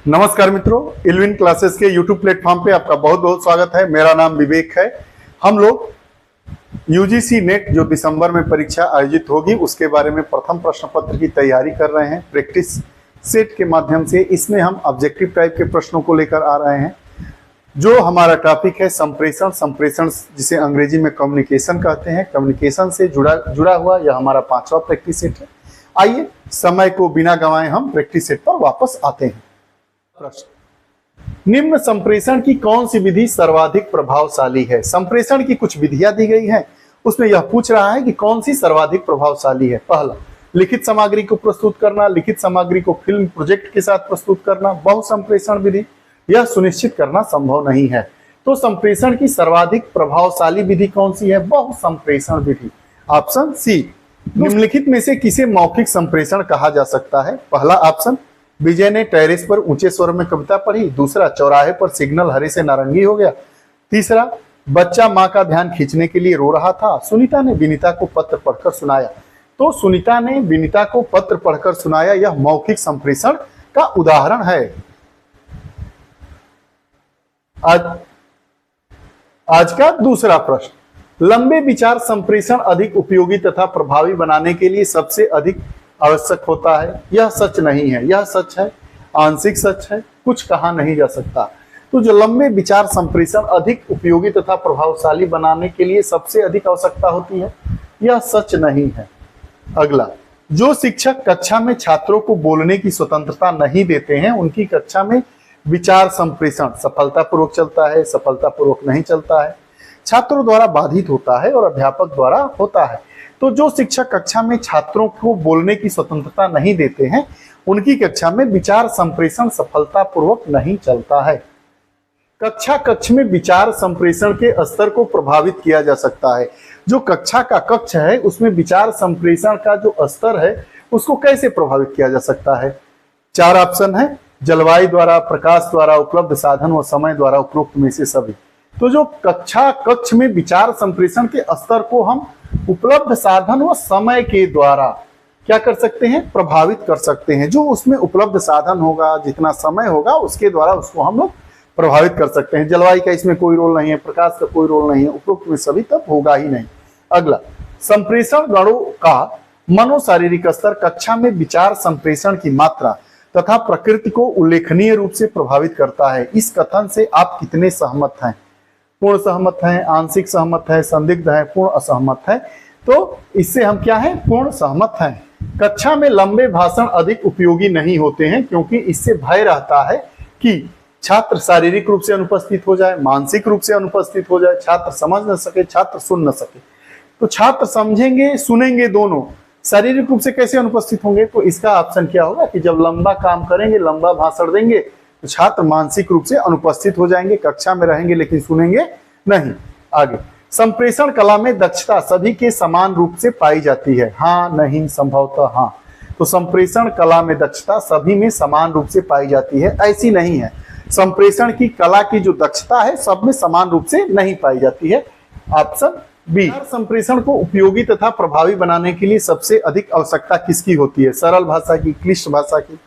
नमस्कार मित्रों, इल्विन क्लासेस के YouTube प्लेटफॉर्म पे आपका बहुत बहुत स्वागत है। मेरा नाम विवेक है। हम लोग यूजीसी नेट जो दिसंबर में परीक्षा आयोजित होगी उसके बारे में प्रथम प्रश्न पत्र की तैयारी कर रहे हैं प्रैक्टिस सेट के माध्यम से। इसमें हम ऑब्जेक्टिव टाइप के प्रश्नों को लेकर आ रहे हैं। जो हमारा टॉपिक है संप्रेषण जिसे अंग्रेजी में कम्युनिकेशन कहते हैं, कम्युनिकेशन से जुड़ा हुआ यह हमारा 5वां प्रैक्टिस सेट है। आइए समय को बिना गंवाए हम प्रैक्टिस सेट पर वापस आते हैं। प्रश्न, निम्न संप्रेषण की कौन सी विधि सर्वाधिक प्रभावशाली है? संप्रेषण की कुछ विधियां दी गई हैं, उसमें यह पूछ रहा है कि कौन सी सर्वाधिक प्रभावशाली है। पहला, लिखित सामग्री को प्रस्तुत करना, लिखित सामग्री को फिल्म प्रोजेक्ट के साथ प्रस्तुत करना। बहुसंप्रेषण विधि, यह सुनिश्चित करना संभव नहीं है। तो संप्रेषण की सर्वाधिक प्रभावशाली विधि कौन सी है? बहुसंप्रेषण विधि, ऑप्शन सी। निम्नलिखित में से किसे मौखिक संप्रेषण कहा जा सकता है? पहला ऑप्शन, विजय ने टेरेस पर ऊंचे स्वर में कविता पढ़ी। दूसरा, चौराहे पर सिग्नल हरे से नारंगी हो गया। तीसरा, बच्चा मां का ध्यान खींचने के लिए रो रहा था। सुनीता ने विनीता को पत्र पढ़कर सुनाया। तो सुनीता ने विनीता को पत्र पढ़कर सुनाया, यह मौखिक संप्रेषण का उदाहरण है। आज का दूसरा प्रश्न, लंबे विचार संप्रेषण अधिक उपयोगी तथा प्रभावी बनाने के लिए सबसे अधिक आवश्यक होता है। यह सच नहीं है, यह सच है, आंशिक सच है, कुछ कहा नहीं जा सकता। तो जो लंबे विचार संप्रेषण अधिक उपयोगी तथा प्रभावशाली बनाने के लिए सबसे अधिक आवश्यकता होती है, यह सच नहीं है। अगला, जो शिक्षक कक्षा में छात्रों को बोलने की स्वतंत्रता नहीं देते हैं, उनकी कक्षा में विचार संप्रेषण सफलतापूर्वक चलता है, सफलतापूर्वक नहीं चलता है, छात्रों द्वारा बाधित होता है और अध्यापक द्वारा होता है। तो जो शिक्षक कक्षा में छात्रों को बोलने की स्वतंत्रता नहीं देते हैं, उनकी कक्षा में विचार संप्रेषण सफलतापूर्वक नहीं चलता है। कक्ष में विचार संप्रेषण के स्तर को प्रभावित किया जा सकता है। जो कक्षा का कक्ष है उसमें विचार संप्रेषण का जो स्तर है उसको कैसे प्रभावित किया जा सकता है? 4 ऑप्शन है, जलवायु द्वारा, प्रकाश द्वारा, उपलब्ध साधन व समय द्वारा, उपरोक्त में से सभी। तो जो कक्ष में विचार संप्रेषण के स्तर को हम उपलब्ध साधन व समय के द्वारा क्या कर सकते हैं? प्रभावित कर सकते हैं। जो उसमें उपलब्ध साधन होगा, जितना समय होगा, उसके द्वारा उसको हम लोग प्रभावित कर सकते हैं। जलवायु का इसमें कोई रोल नहीं है, प्रकाश का कोई रोल नहीं है, उपरोक्त में सभी तब होगा ही नहीं। अगला, संप्रेषण गणों का मनोशारीरिक स्तर कक्षा में विचार संप्रेषण की मात्रा तथा प्रकृति को उल्लेखनीय रूप से प्रभावित करता है। इस कथन से आप कितने सहमत हैं? पूर्ण सहमत हैं, आंशिक सहमत है, संदिग्ध है, पूर्ण असहमत है। तो इससे हम क्या है? पूर्ण सहमत हैं। कक्षा में लंबे भाषण अधिक उपयोगी नहीं होते हैं क्योंकि इससे भय रहता है कि छात्र शारीरिक रूप से अनुपस्थित हो जाए, मानसिक रूप से अनुपस्थित हो जाए, छात्र समझ न सके, छात्र सुन न सके। तो छात्र समझेंगे, सुनेंगे, दोनों, शारीरिक रूप से कैसे अनुपस्थित होंगे? तो इसका ऑप्शन क्या होगा कि जब लंबा काम करेंगे, लंबा भाषण देंगे, तो छात्र मानसिक रूप से अनुपस्थित हो जाएंगे, कक्षा में रहेंगे लेकिन सुनेंगे नहीं। आगे, संप्रेषण कला में दक्षता सभी के समान रूप से पाई जाती है। हाँ, नहीं, संभवतः हाँ। तो संप्रेषण कला में दक्षता सभी में समान रूप से पाई जाती है, ऐसी नहीं है। संप्रेषण की कला की जो दक्षता है सब में समान रूप से नहीं पाई जाती है। Option B. संप्रेषण को उपयोगी तथा प्रभावी बनाने के लिए सबसे अधिक आवश्यकता किसकी होती है? सरल भाषा की, क्लिष्ट भाषा की,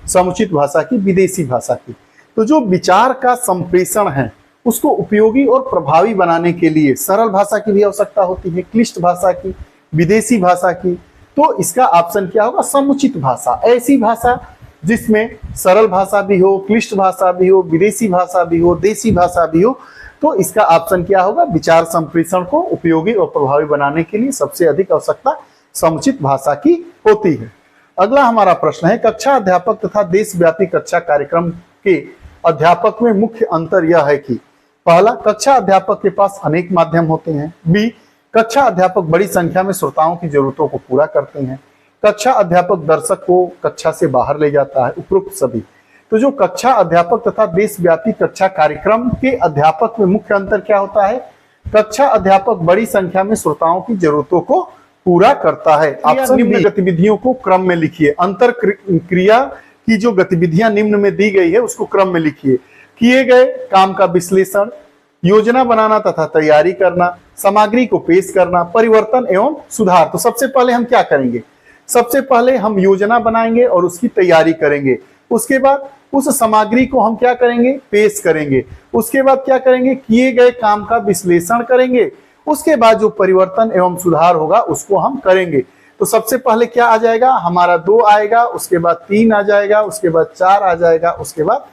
समुचित भाषा की, विदेशी भाषा की। तो जो विचार का संप्रेषण है उसको उपयोगी और प्रभावी बनाने के लिए सरल भाषा की भी आवश्यकता होती है, क्लिष्ट भाषा की, विदेशी भाषा की। तो इसका ऑप्शन क्या होगा? समुचित भाषा। ऐसी भाषा जिसमें सरल भाषा भी हो, क्लिष्ट भाषा भी हो, विदेशी भाषा भी हो, देसी भाषा भी हो। तो इसका ऑप्शन क्या होगा? विचार संप्रेषण को उपयोगी और प्रभावी बनाने के लिए सबसे अधिक आवश्यकता समुचित भाषा की होती है। अगला हमारा प्रश्न है, कक्षा अध्यापक तथा देशव्यापी कक्षा कार्यक्रम के अध्यापक में मुख्य अंतर यह है कि पहला, कक्षा अध्यापक के पास अनेक माध्यम होते हैं। बी, कक्षा अध्यापक बड़ी संख्या में श्रोताओं की जरूरतों को पूरा करते हैं। कक्षा अध्यापक दर्शक को कक्षा से बाहर ले जाता है, उपरोक्त सभी। तो जो कक्षा अध्यापक तथा देशव्यापी कक्षा कार्यक्रम के अध्यापक में मुख्य अंतर क्या होता है? कक्षा अध्यापक बड़ी संख्या में श्रोताओं की जरूरतों को पूरा करता है। निम्न गतिविधियों को क्रम में लिखिए। अंतर क्रिया की जो गतिविधियां निम्न में दी गई है उसको क्रम में लिखिए। किए गए काम का विश्लेषण, योजना बनाना तथा तैयारी करना, सामग्री को पेश करना, परिवर्तन एवं सुधार। तो सबसे पहले हम क्या करेंगे? सबसे पहले हम योजना बनाएंगे और उसकी तैयारी करेंगे। उसके बाद उस सामग्री को हम क्या करेंगे, पेश करेंगे। उसके बाद क्या करेंगे, किए गए काम का विश्लेषण करेंगे। उसके बाद जो परिवर्तन एवं सुधार होगा उसको हम करेंगे। तो सबसे पहले क्या आ जाएगा, हमारा 2 आएगा, उसके बाद 3 आ जाएगा, उसके बाद 4 आ जाएगा, उसके बाद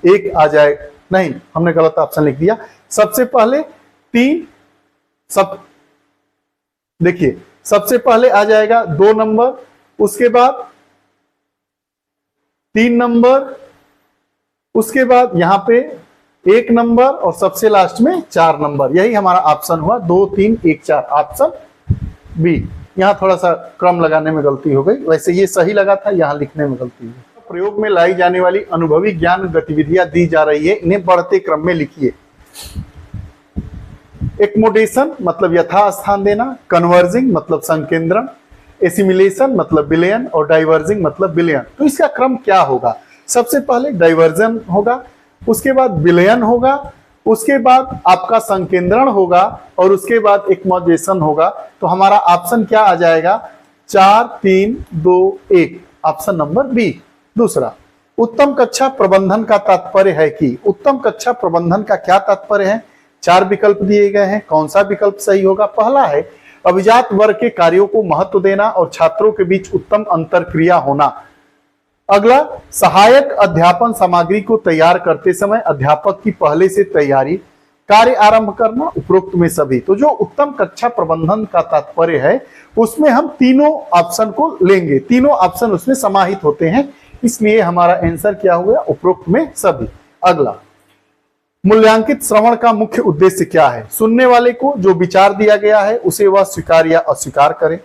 1 आ जाएगा। नहीं, हमने गलत ऑप्शन लिख दिया। सबसे पहले 3, देखिए सबसे पहले आ जाएगा 2 नंबर, उसके बाद 3 नंबर, उसके बाद यहां पे 1 नंबर और सबसे लास्ट में 4 नंबर। यही हमारा ऑप्शन हुआ 2, 3, 1, 4, ऑप्शन बी। यहाँ थोड़ा सा क्रम लगाने में गलती हो गई, वैसे ये सही लगा था, यहाँ लिखने में गलती हुई। प्रयोग में लाई जाने वाली अनुभवी ज्ञान गतिविधियां दी जा रही है, इन्हें बढ़ते क्रम में लिखिए। एक्मोडेशन मतलब यथास्थान देना, कन्वर्जिंग मतलब संकेंद्रण, एसिमिलेशन मतलब विलयन और डाइवर्जिंग मतलब विलयन। तो इसका क्रम क्या होगा, सबसे पहले डाइवर्जन होगा, उसके बाद विलयन होगा, उसके बाद आपका संकेंद्रण होगा और उसके बाद एक्मोडेशन होगा। तो हमारा ऑप्शन क्या आ जाएगा, 4, 3, 2, 1, ऑप्शन नंबर बी। दूसरा, उत्तम कक्षा प्रबंधन का तात्पर्य है कि, उत्तम कक्षा प्रबंधन का क्या तात्पर्य है। 4 विकल्प दिए गए हैं, कौन सा विकल्प सही होगा। पहला है अभिजात वर्ग के कार्यों को महत्व देना और छात्रों के बीच उत्तम अंतरक्रिया होना। अगला, सहायक अध्यापन सामग्री को तैयार करते समय अध्यापक की पहले से तैयारी कार्य आरंभ करना, उपरोक्त में सभी। तो जो उत्तम कक्षा प्रबंधन का तात्पर्य है उसमें हम तीनों ऑप्शन को लेंगे, तीनों ऑप्शन उसमें समाहित होते हैं, इसलिए हमारा आंसर क्या हो गया, उपरोक्त में सभी। अगला, मूल्यांकित श्रवण का मुख्य उद्देश्य क्या है। सुनने वाले को जो विचार दिया गया है उसे वह स्वीकार या अस्वीकार करे।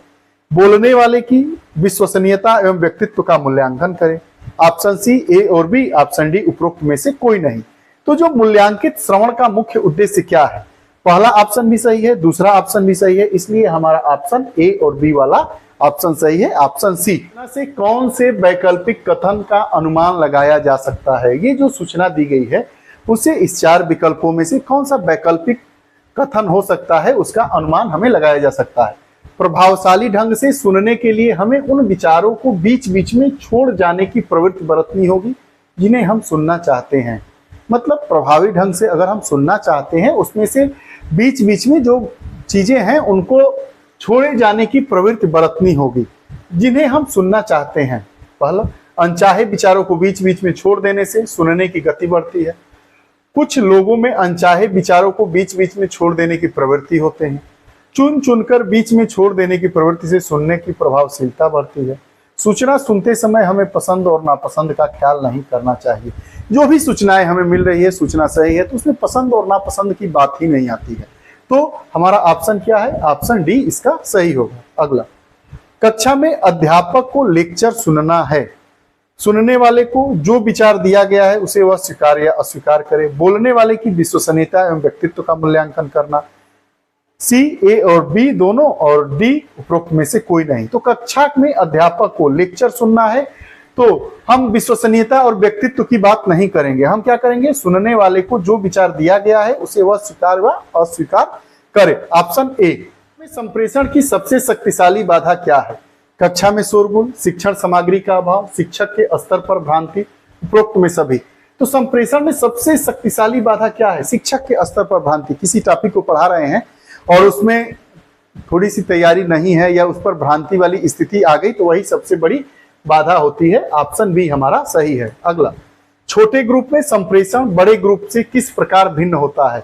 बोलने वाले की विश्वसनीयता एवं व्यक्तित्व का मूल्यांकन करे। ऑप्शन सी, ए और बी, ऑप्शन डी उपरोक्त में से कोई नहीं। तो जो मूल्यांकित श्रवण का मुख्य उद्देश्य क्या है, पहला ऑप्शन भी सही है, दूसरा ऑप्शन भी सही है, इसलिए हमारा ऑप्शन ए और बी वाला ऑप्शन सही है, ऑप्शन सी। से कौन से वैकल्पिक कथन का अनुमान लगाया जा सकता है। ये जो सूचना दी गई है उसे इस 4 विकल्पों में से कौन सा वैकल्पिक कथन हो सकता है उसका अनुमान हमें लगाया जा सकता है। प्रभावशाली ढंग से सुनने के लिए हमें उन विचारों को बीच बीच में छोड़ जाने की प्रवृत्ति बरतनी होगी जिन्हें हम सुनना चाहते हैं। मतलब प्रभावी ढंग से अगर हम सुनना चाहते हैं उसमें से बीच बीच में जो चीजें हैं उनको छोड़े जाने की प्रवृत्ति बरतनी होगी जिन्हें हम सुनना चाहते हैं। पहला, अनचाहे विचारों को बीच बीच में छोड़ देने से सुनने की गति बढ़ती है। कुछ लोगों में अनचाहे विचारों को बीच बीच में छोड़ देने की प्रवृत्ति होते हैं। चुन चुनकर बीच में छोड़ देने की प्रवृत्ति से सुनने की प्रभावशीलता बढ़ती है। सूचना सुनते समय हमें पसंद और नापसंद का ख्याल नहीं करना चाहिए। जो भी सूचनाएं हमें मिल रही है, सूचना सही है तो उसमें पसंद और नापसंद की बात ही नहीं आती है। तो हमारा ऑप्शन क्या है, ऑप्शन डी इसका सही होगा। अगला, कक्षा में अध्यापक को लेक्चर सुनना है। सुनने वाले को जो विचार दिया गया है उसे वह स्वीकार या अस्वीकार करे। बोलने वाले की विश्वसनीयता एवं व्यक्तित्व का मूल्यांकन करना। सी, ए और बी दोनों और डी उपरोक्त में से कोई नहीं। तो कक्षा में अध्यापक को लेक्चर सुनना है तो हम विश्वसनीयता और व्यक्तित्व की बात नहीं करेंगे, हम क्या करेंगे, सुनने वाले को जो विचार दिया गया है उसे वह स्वीकार व अस्वीकार करे। Option A. संप्रेषण की सबसे शक्तिशाली बाधा क्या है। कक्षा में शोरगुल, शिक्षण सामग्री का अभाव, शिक्षक के स्तर पर भ्रांति, उपरोक्त में सभी। तो संप्रेषण में सबसे शक्तिशाली बाधा क्या है, शिक्षक के स्तर पर भ्रांति। किसी टॉपिक को पढ़ा रहे हैं और उसमें थोड़ी सी तैयारी नहीं है या उस पर भ्रांति वाली स्थिति आ गई तो वही सबसे बड़ी बाधा होती है। ऑप्शन बी हमारा सही है। अगला, छोटे ग्रुप में संप्रेषण बड़े ग्रुप से किस प्रकार भिन्न होता है।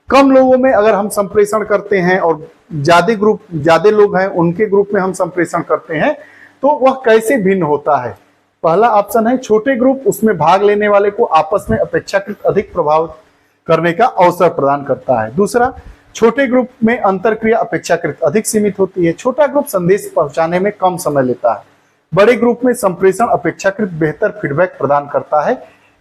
कम लोगों में अगर हम संप्रेषण करते हैं और ज्यादा लोग हैं उनके ग्रुप में हम संप्रेषण करते हैं तो वह कैसे भिन्न होता है। पहला ऑप्शन है छोटे ग्रुप, उसमें भाग लेने वाले को आपस में अपेक्षाकृत अधिक प्रभावित करने का अवसर प्रदान करता है। दूसरा, छोटे ग्रुप में अंतरक्रिया अपेक्षाकृत अधिक सीमित होती है। छोटा ग्रुप संदेश पहुंचाने में कम समय लेता है। बड़े ग्रुप में संप्रेषण अपेक्षाकृत बेहतर फीडबैक प्रदान करता है।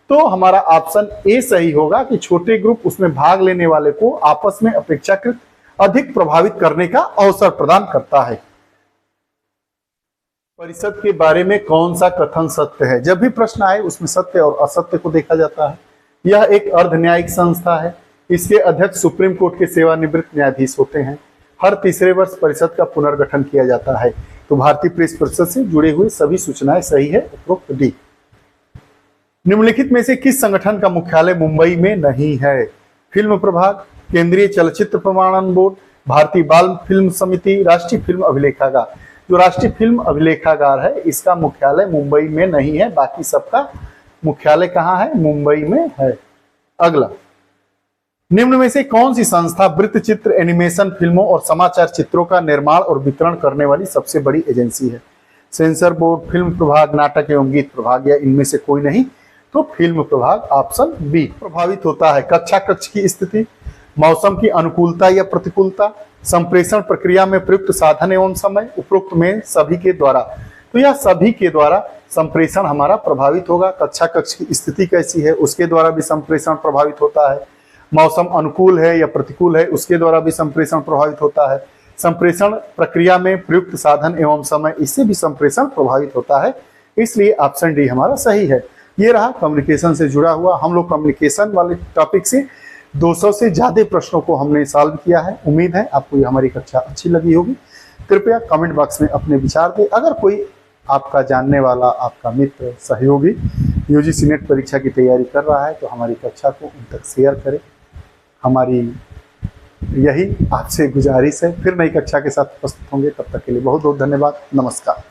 तो हमारा ऑप्शन ए सही होगा कि छोटे ग्रुप उसमें भाग लेने वाले को आपस में अपेक्षाकृत अधिक प्रभावित करने का अवसर प्रदान करता है। परिषद के बारे में कौन सा कथन सत्य है। जब भी प्रश्न आए उसमें सत्य और असत्य को देखा जाता है। यह एक अर्ध न्यायिक संस्था है। इसके अध्यक्ष सुप्रीम कोर्ट के सेवानिवृत्त न्यायाधीश होते हैं। हर तीसरे वर्ष परिषद का पुनर्गठन किया जाता है। तो भारतीय प्रेस परिषद से जुड़े हुए सभी सूचनाएं सही है, उपरोक्त डी। निम्नलिखित में से किस संगठन का मुख्यालय मुंबई में नहीं है? फिल्म प्रभाग, केंद्रीय चलचित्र प्रमाणन बोर्ड, भारतीय बाल फिल्म समिति, राष्ट्रीय फिल्म अभिलेखागार। जो राष्ट्रीय फिल्म अभिलेखागार है इसका मुख्यालय मुंबई में नहीं है, बाकी सबका मुख्यालय कहाँ है? मुंबई में है। अगला, निम्न में से कौन सी संस्था वृत्त चित्र, एनिमेशन फिल्मों और समाचार चित्रों का निर्माण और वितरण करने वाली सबसे बड़ी एजेंसी है? सेंसर बोर्ड, फिल्म प्रभाग, नाटक एवं गीत प्रभाग, या इनमें से कोई नहीं? तो फिल्म प्रभाग, ऑप्शन बी। प्रभावित होता है कक्षा कक्ष की स्थिति, मौसम की अनुकूलता या प्रतिकूलता, संप्रेषण प्रक्रिया में प्रयुक्त साधन एवं समय, उपरोक्त में सभी के द्वारा। तो यह सभी के द्वारा संप्रेषण हमारा प्रभावित होगा। कक्षा कक्ष की स्थिति कैसी है उसके द्वारा भी संप्रेषण प्रभावित होता है, मौसम अनुकूल है या प्रतिकूल है उसके द्वारा भी संप्रेषण प्रभावित होता है, संप्रेषण प्रक्रिया में प्रयुक्त साधन एवं समय, इससे भी संप्रेषण प्रभावित होता है। इसलिए ऑप्शन डी हमारा सही है। ये रहा कम्युनिकेशन से जुड़ा हुआ। हम लोग कम्युनिकेशन वाले टॉपिक से 200 से ज्यादा प्रश्नों को हमने सॉल्व किया है। उम्मीद है आपको ये हमारी कक्षा अच्छी लगी होगी। कृपया कमेंट बॉक्स में अपने विचार दें। अगर कोई आपका जानने वाला, आपका मित्र, सहयोगी यूजीसी नेट परीक्षा की तैयारी कर रहा है तो हमारी कक्षा को उन तक शेयर करें। हमारी यही आपसे गुजारिश है। फिर नई कक्षा के साथ उपस्थित होंगे, तब तक के लिए बहुत बहुत धन्यवाद। नमस्कार।